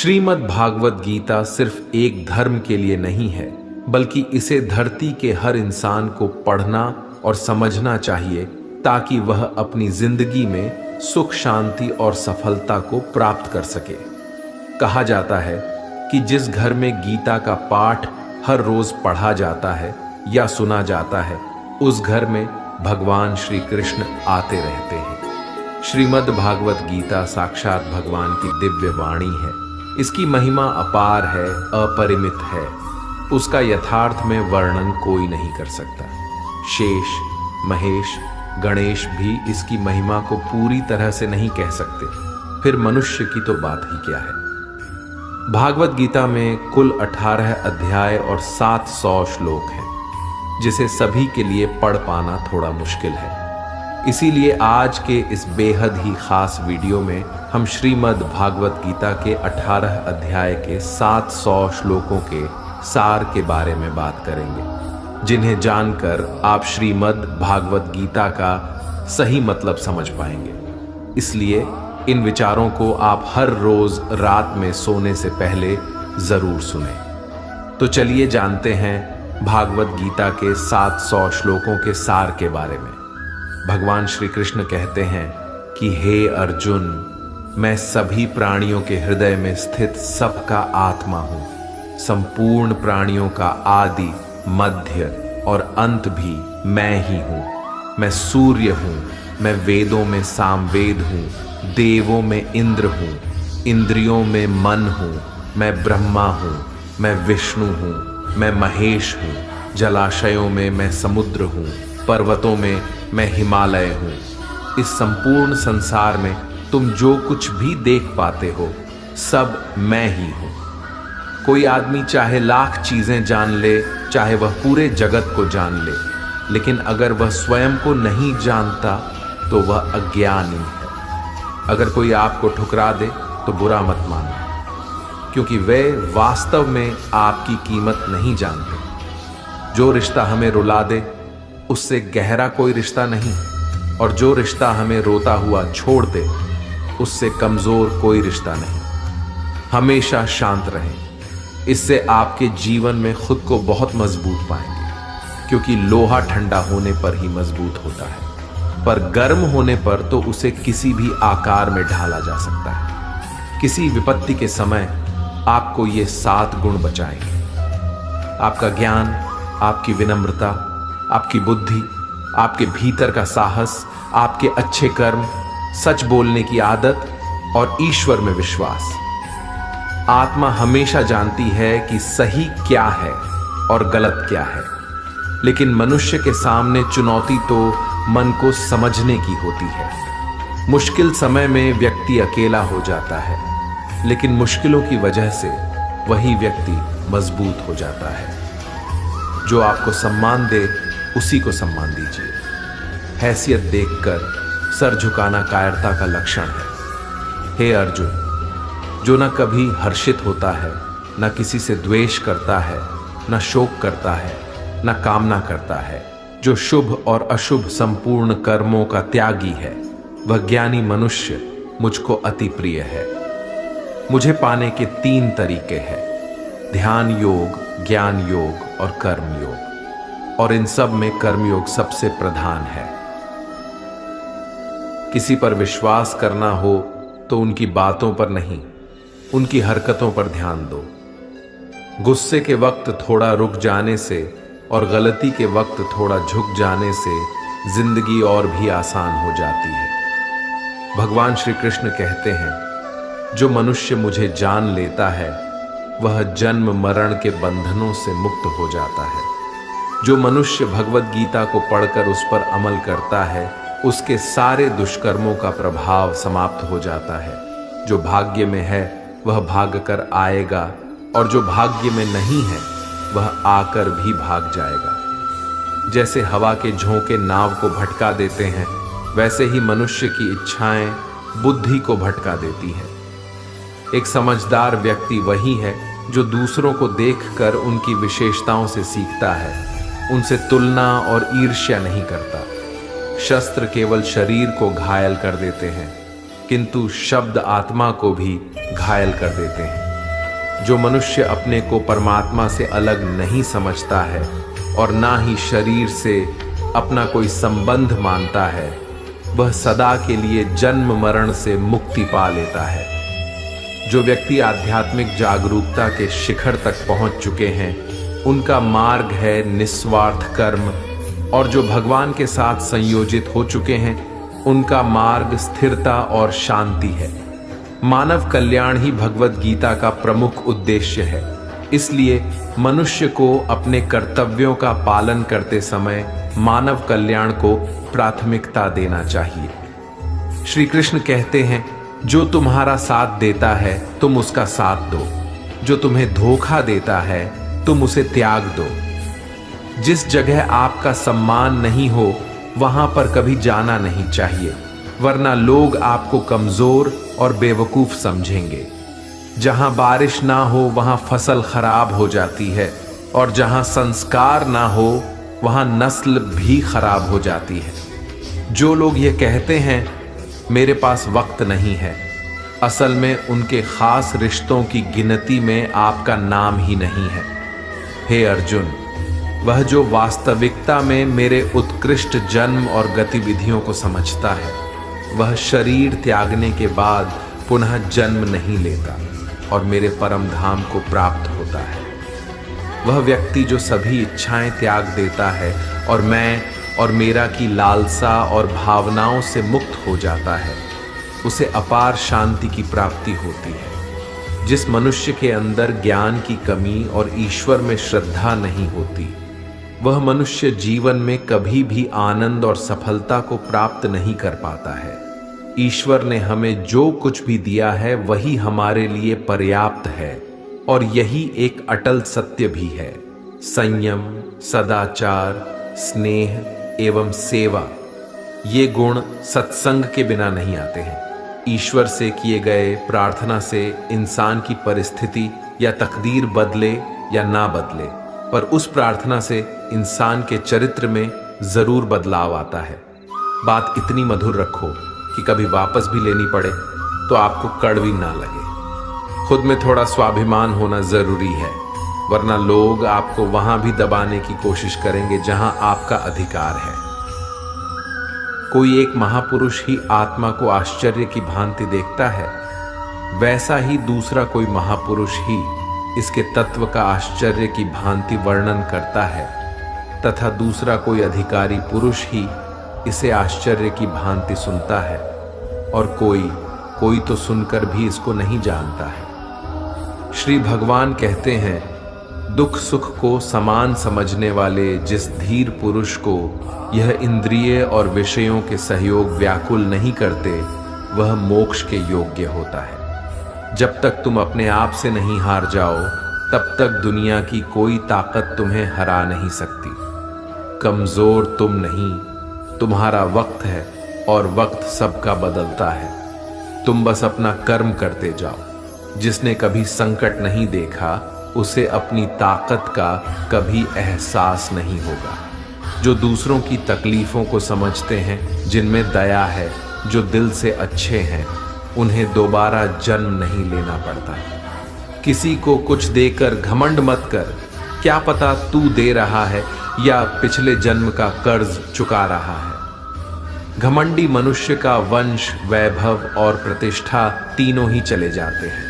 श्रीमद् भागवत गीता सिर्फ एक धर्म के लिए नहीं है, बल्कि इसे धरती के हर इंसान को पढ़ना और समझना चाहिए ताकि वह अपनी जिंदगी में सुख, शांति और सफलता को प्राप्त कर सके। कहा जाता है कि जिस घर में गीता का पाठ हर रोज पढ़ा जाता है या सुना जाता है, उस घर में भगवान श्री कृष्ण आते रहते हैं। श्रीमद् भागवत गीता साक्षात भगवान की दिव्य वाणी है। इसकी महिमा अपार है, अपरिमित है। उसका यथार्थ में वर्णन कोई नहीं कर सकता। शेष, महेश, गणेश भी इसकी महिमा को पूरी तरह से नहीं कह सकते, फिर मनुष्य की तो बात ही क्या है। भागवत गीता में कुल 18 अध्याय और 700 श्लोक हैं, जिसे सभी के लिए पढ़ पाना थोड़ा मुश्किल है। इसीलिए आज के इस बेहद ही खास वीडियो में हम श्रीमद् भागवत गीता के 18 अध्याय के 700 श्लोकों के सार के बारे में बात करेंगे, जिन्हें जानकर आप श्रीमद् भागवत गीता का सही मतलब समझ पाएंगे। इसलिए इन विचारों को आप हर रोज रात में सोने से पहले जरूर सुनें। तो चलिए जानते हैं भागवत गीता के 700 श्लोकों के सार के बारे में। भगवान श्री कृष्ण कहते हैं कि हे अर्जुन, मैं सभी प्राणियों के हृदय में स्थित सबका आत्मा हूं। संपूर्ण प्राणियों का आदि, मध्य और अंत भी मैं ही हूं। मैं सूर्य हूं, मैं वेदों में सामवेद हूं, देवों में इंद्र हूं, इंद्रियों में मन हूं, मैं ब्रह्मा हूं, मैं विष्णु हूं, मैं महेश हूं, जलाशयों में मैं समुद्र हूं, पर्वतों में मैं हिमालय हूं। इस संपूर्ण संसार में तुम जो कुछ भी देख पाते हो, सब मैं ही हूं। कोई आदमी चाहे लाख चीजें जान ले, चाहे वह पूरे जगत को जान ले, लेकिन अगर वह स्वयं को नहीं जानता तो वह अज्ञानी है। अगर कोई आपको ठुकरा दे तो बुरा मत मानो, क्योंकि वे वास्तव में आपकी कीमत नहीं जानते। जो रिश्ता हमें रुला दे, उससे गहरा कोई रिश्ता नहीं, और जो रिश्ता हमें रोता हुआ छोड़ दे, उससे कमजोर कोई रिश्ता नहीं। हमेशा शांत रहें, इससे आपके जीवन में खुद को बहुत मजबूत पाएंगे, क्योंकि लोहा ठंडा होने पर ही मजबूत होता है, पर गर्म होने पर तो उसे किसी भी आकार में ढाला जा सकता है। किसी विपत्ति के समय आपको ये 7 गुण बचाएंगे: आपका ज्ञान, आपकी विनम्रता, आपकी बुद्धि, आपके भीतर का साहस, आपके अच्छे कर्म, सच बोलने की आदत और ईश्वर में विश्वास। आत्मा हमेशा जानती है कि सही क्या है और गलत क्या है, लेकिन मनुष्य के सामने चुनौती तो मन को समझने की होती है। मुश्किल समय में व्यक्ति अकेला हो जाता है, लेकिन मुश्किलों की वजह से वही व्यक्ति मजबूत हो जाता है। जो आपको सम्मान दे, उसी को सम्मान दीजिए। हैसियत देखकर सर झुकाना कायरता का लक्षण है। हे अर्जुन, जो न कभी हर्षित होता है, न किसी से द्वेष करता है, न शोक करता है, न कामना करता है, जो शुभ और अशुभ संपूर्ण कर्मों का त्यागी है, वह ज्ञानी मनुष्य मुझको अति प्रिय है। मुझे पाने के 3 तरीके हैं: ध्यान योग, ज्ञान योग और कर्म योग, और इन सब में कर्मयोग सबसे प्रधान है। किसी पर विश्वास करना हो तो उनकी बातों पर नहीं, उनकी हरकतों पर ध्यान दो। गुस्से के वक्त थोड़ा रुक जाने से और गलती के वक्त थोड़ा झुक जाने से जिंदगी और भी आसान हो जाती है। भगवान श्री कृष्ण कहते हैं, जो मनुष्य मुझे जान लेता है, वह जन्म मरण के बंधनों से मुक्त हो जाता है। जो मनुष्य भगवत गीता को पढ़कर उस पर अमल करता है, उसके सारे दुष्कर्मों का प्रभाव समाप्त हो जाता है। जो भाग्य में है वह भाग कर आएगा, और जो भाग्य में नहीं है वह आकर भी भाग जाएगा। जैसे हवा के झोंके नाव को भटका देते हैं, वैसे ही मनुष्य की इच्छाएं बुद्धि को भटका देती हैं। एक समझदार व्यक्ति वही है जो दूसरों को देखकर उनकी विशेषताओं से सीखता है, उनसे तुलना और ईर्ष्या नहीं करता। शस्त्र केवल शरीर को घायल कर देते हैं, किंतु शब्द आत्मा को भी घायल कर देते हैं। जो मनुष्य अपने को परमात्मा से अलग नहीं समझता है और ना ही शरीर से अपना कोई संबंध मानता है, वह सदा के लिए जन्म मरण से मुक्ति पा लेता है। जो व्यक्ति आध्यात्मिक जागरूकता के शिखर तक पहुंच चुके हैं, उनका मार्ग है निस्वार्थ कर्म, और जो भगवान के साथ संयोजित हो चुके हैं, उनका मार्ग स्थिरता और शांति है। मानव कल्याण ही भगवत गीता का प्रमुख उद्देश्य है। इसलिए मनुष्य को अपने कर्तव्यों का पालन करते समय मानव कल्याण को प्राथमिकता देना चाहिए। श्री कृष्ण कहते हैं, जो तुम्हारा साथ देता है तुम उसका साथ दो, जो तुम्हें धोखा देता है तुम उसे त्याग दो। जिस जगह आपका सम्मान नहीं हो वहां पर कभी जाना नहीं चाहिए, वरना लोग आपको कमजोर और बेवकूफ समझेंगे। जहां बारिश ना हो वहां फसल खराब हो जाती है, और जहां संस्कार ना हो वहां नस्ल भी खराब हो जाती है। जो लोग ये कहते हैं मेरे पास वक्त नहीं है, असल में उनके खास रिश्तों की गिनती में आपका नाम ही नहीं है। हे अर्जुन, वह जो वास्तविकता में मेरे उत्कृष्ट जन्म और गतिविधियों को समझता है, वह शरीर त्यागने के बाद पुनः जन्म नहीं लेता और मेरे परम धाम को प्राप्त होता है। वह व्यक्ति जो सभी इच्छाएं त्याग देता है और मैं और मेरा की लालसा और भावनाओं से मुक्त हो जाता है, उसे अपार शांति की प्राप्ति होती है। जिस मनुष्य के अंदर ज्ञान की कमी और ईश्वर में श्रद्धा नहीं होती, वह मनुष्य जीवन में कभी भी आनंद और सफलता को प्राप्त नहीं कर पाता है। ईश्वर ने हमें जो कुछ भी दिया है वही हमारे लिए पर्याप्त है, और यही एक अटल सत्य भी है। संयम, सदाचार, स्नेह एवं सेवा, ये गुण सत्संग के बिना नहीं आते हैं। ईश्वर से किए गए प्रार्थना से इंसान की परिस्थिति या तकदीर बदले या ना बदले, पर उस प्रार्थना से इंसान के चरित्र में जरूर बदलाव आता है। बात इतनी मधुर रखो कि कभी वापस भी लेनी पड़े तो आपको कड़वी ना लगे। खुद में थोड़ा स्वाभिमान होना जरूरी है, वरना लोग आपको वहां भी दबाने की कोशिश करेंगे जहां आपका अधिकार है। कोई एक महापुरुष ही आत्मा को आश्चर्य की भांति देखता है, वैसा ही दूसरा कोई महापुरुष ही इसके तत्व का आश्चर्य की भांति वर्णन करता है, तथा दूसरा कोई अधिकारी पुरुष ही इसे आश्चर्य की भांति सुनता है, और कोई तो सुनकर भी इसको नहीं जानता है। श्री भगवान कहते हैं, दुख सुख को समान समझने वाले जिस धीर पुरुष को यह इंद्रिय और विषयों के सहयोग व्याकुल नहीं करते, वह मोक्ष के योग्य होता है। जब तक तुम अपने आप से नहीं हार जाओ, तब तक दुनिया की कोई ताकत तुम्हें हरा नहीं सकती। कमजोर तुम नहीं, तुम्हारा वक्त है, और वक्त सबका बदलता है। तुम बस अपना कर्म करते जाओ। जिसने कभी संकट नहीं देखा, उसे अपनी ताकत का कभी एहसास नहीं होगा। जो दूसरों की तकलीफों को समझते हैं, जिनमें दया है, जो दिल से अच्छे हैं, उन्हें दोबारा जन्म नहीं लेना पड़ता। किसी को कुछ देकर घमंड मत कर, क्या पता तू दे रहा है या पिछले जन्म का कर्ज चुका रहा है। घमंडी मनुष्य का वंश, वैभव और प्रतिष्ठा तीनों ही चले जाते हैं।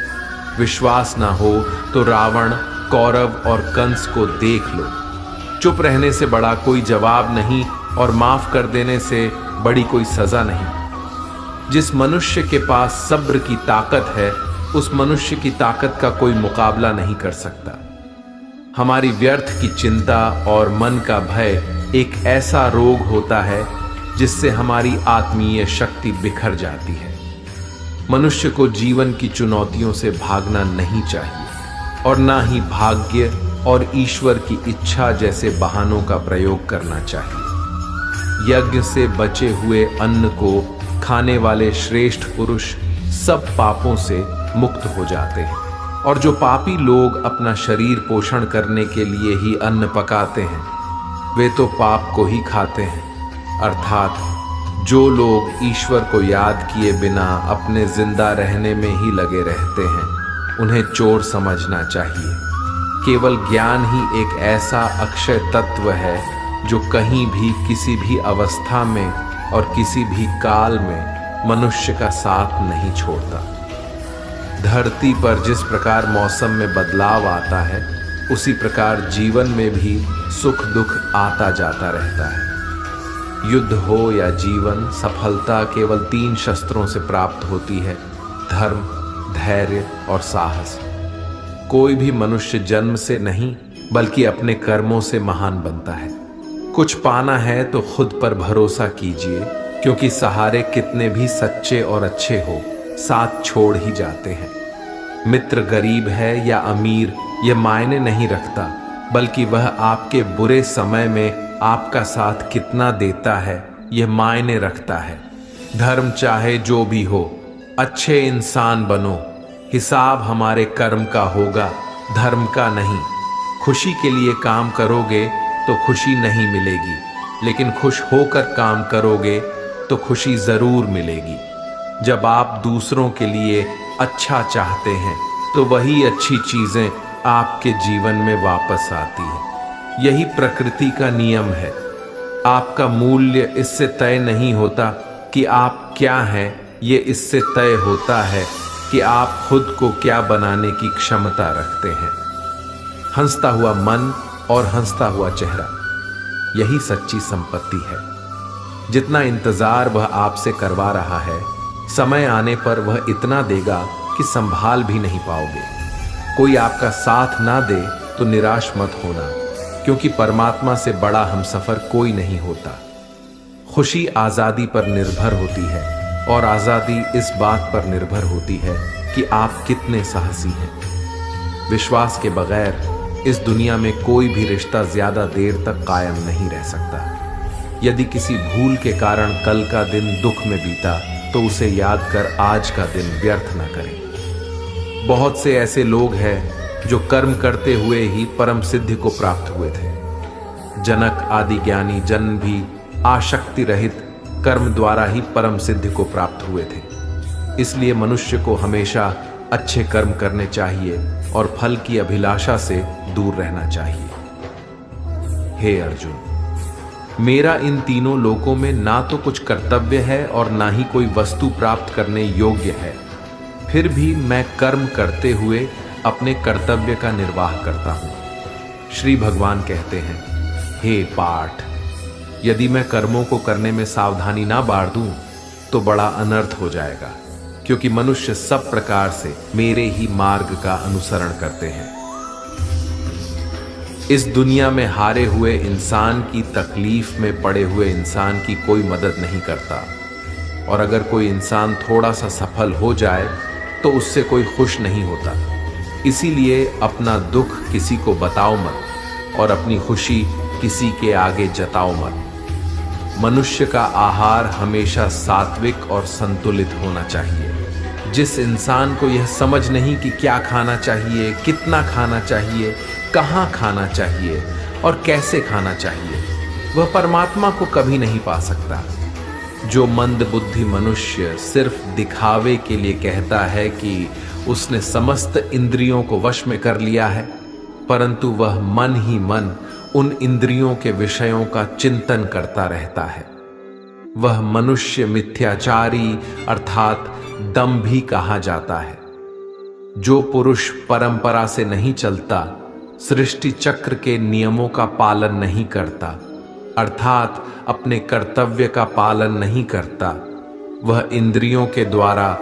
विश्वास ना हो तो रावण, कौरव और कंस को देख लो। चुप रहने से बड़ा कोई जवाब नहीं, और माफ कर देने से बड़ी कोई सजा नहीं। जिस मनुष्य के पास सब्र की ताकत है, उस मनुष्य की ताकत का कोई मुकाबला नहीं कर सकता। हमारी व्यर्थ की चिंता और मन का भय एक ऐसा रोग होता है जिससे हमारी आत्मीय शक्ति बिखर जाती है। मनुष्य को जीवन की चुनौतियों से भागना नहीं चाहिए, और ना ही भाग्य और ईश्वर की इच्छा जैसे बहानों का प्रयोग करना चाहिए। यज्ञ से बचे हुए अन्न को खाने वाले श्रेष्ठ पुरुष सब पापों से मुक्त हो जाते हैं, और जो पापी लोग अपना शरीर पोषण करने के लिए ही अन्न पकाते हैं, वे तो पाप को ही खाते हैं। अर्थात जो लोग ईश्वर को याद किए बिना अपने जिंदा रहने में ही लगे रहते हैं, उन्हें चोर समझना चाहिए। केवल ज्ञान ही एक ऐसा अक्षय तत्व है जो कहीं भी, किसी भी अवस्था में और किसी भी काल में मनुष्य का साथ नहीं छोड़ता। धरती पर जिस प्रकार मौसम में बदलाव आता है, उसी प्रकार जीवन में भी सुख दुख आता जाता रहता है। युद्ध हो या जीवन, सफलता केवल 3 शस्त्रों से प्राप्त होती है: धर्म, धैर्य और साहस। कोई भी मनुष्य जन्म से नहीं बल्कि अपने कर्मों से महान बनता है। कुछ पाना है तो खुद पर भरोसा कीजिए, क्योंकि सहारे कितने भी सच्चे और अच्छे हो, साथ छोड़ ही जाते हैं। मित्र गरीब है या अमीर यह मायने नहीं रखता, बल्कि वह आपके बुरे समय में आपका साथ कितना देता है यह मायने रखता है। धर्म चाहे जो भी हो, अच्छे इंसान बनो। हिसाब हमारे कर्म का होगा, धर्म का नहीं। खुशी के लिए काम करोगे तो खुशी नहीं मिलेगी, लेकिन खुश होकर काम करोगे तो खुशी जरूर मिलेगी। जब आप दूसरों के लिए अच्छा चाहते हैं तो वही अच्छी चीजें आपके जीवन में वापस आती है। यही प्रकृति का नियम है। आपका मूल्य इससे तय नहीं होता कि आप क्या हैं, ये इससे तय होता है कि आप खुद को क्या बनाने की क्षमता रखते हैं। हंसता हुआ मन और हंसता हुआ चेहरा, यही सच्ची संपत्ति है। जितना इंतजार वह आपसे करवा रहा है, समय आने पर वह इतना देगा कि संभाल भी नहीं पाओगे। कोई आपका साथ ना दे तो निराश मत होना, क्योंकि परमात्मा से बड़ा हमसफर कोई नहीं होता। खुशी आज़ादी पर निर्भर होती है और आज़ादी इस बात पर निर्भर होती है कि आप कितने साहसी हैं। विश्वास के बगैर इस दुनिया में कोई भी रिश्ता ज्यादा देर तक कायम नहीं रह सकता। यदि किसी भूल के कारण कल का दिन दुख में बीता तो उसे याद कर आज का दिन व्यर्थ न करें। बहुत से ऐसे लोग हैं जो कर्म करते हुए ही परम सिद्धि को प्राप्त हुए थे। जनक आदि ज्ञानी जन भी आशक्ति रहित कर्म द्वारा ही परम सिद्धि को प्राप्त हुए थे। इसलिए मनुष्य को हमेशा अच्छे कर्म करने चाहिए और फल की अभिलाषा से दूर रहना चाहिए। हे अर्जुन, मेरा इन तीनों लोकों में ना तो कुछ कर्तव्य है और ना ही कोई वस्तु प्राप्त करने योग्य है, फिर भी मैं कर्म करते हुए अपने कर्तव्य का निर्वाह करता हूं। श्री भगवान कहते हैं, हे पाठ, यदि मैं कर्मों को करने में सावधानी ना बाढ़ दूं तो बड़ा अनर्थ हो जाएगा, क्योंकि मनुष्य सब प्रकार से मेरे ही मार्ग का अनुसरण करते हैं। इस दुनिया में हारे हुए इंसान की तकलीफ में पड़े हुए इंसान की कोई मदद नहीं करता, और अगर कोई इंसान थोड़ा सा सफल हो जाए तो उससे कोई खुश नहीं होता। इसीलिए अपना दुख किसी को बताओ मत और अपनी खुशी किसी के आगे जताओ मत। मनुष्य का आहार हमेशा सात्विक और संतुलित होना चाहिए। जिस इंसान को यह समझ नहीं कि क्या खाना चाहिए, कितना खाना चाहिए, कहाँ खाना चाहिए और कैसे खाना चाहिए, वह परमात्मा को कभी नहीं पा सकता। जो मंद बुद्धि मनुष्य सिर्फ दिखावे के लिए कहता है कि उसने समस्त इंद्रियों को वश में कर लिया है, परंतु वह मन ही मन उन इंद्रियों के विषयों का चिंतन करता रहता है, वह मनुष्य मिथ्याचारी अर्थात दंभी कहा जाता है। जो पुरुष परंपरा से नहीं चलता, सृष्टि चक्र के नियमों का पालन नहीं करता, अर्थात अपने कर्तव्य का पालन नहीं करता, वह इंद्रियों के द्वारा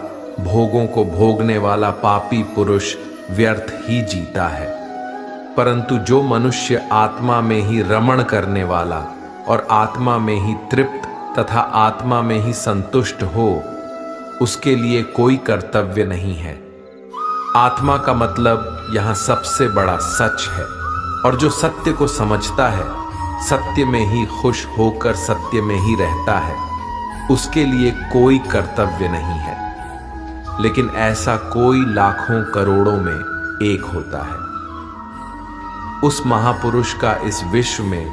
भोगों को भोगने वाला पापी पुरुष व्यर्थ ही जीता है। परंतु जो मनुष्य आत्मा में ही रमण करने वाला और आत्मा में ही तृप्त तथा आत्मा में ही संतुष्ट हो, उसके लिए कोई कर्तव्य नहीं है। आत्मा का मतलब यहाँ सबसे बड़ा सच है, और जो सत्य को समझता है, सत्य में ही खुश होकर सत्य में ही रहता है, उसके लिए कोई कर्तव्य नहीं है। लेकिन ऐसा कोई लाखों करोड़ों में एक होता है। उस महापुरुष का इस विश्व में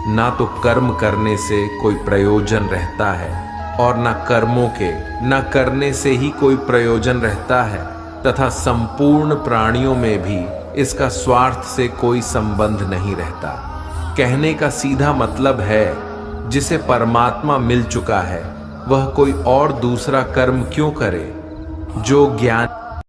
ना तो कर्म करने से कोई प्रयोजन रहता है और ना कर्मों के न करने से ही कोई प्रयोजन रहता है। तथा संपूर्ण प्राणियों में भी इसका स्वार्थ से कोई संबंध नहीं रहता। कहने का सीधा मतलब है, जिसे परमात्मा मिल चुका है वह कोई और दूसरा कर्म क्यों करे। जो ज्ञान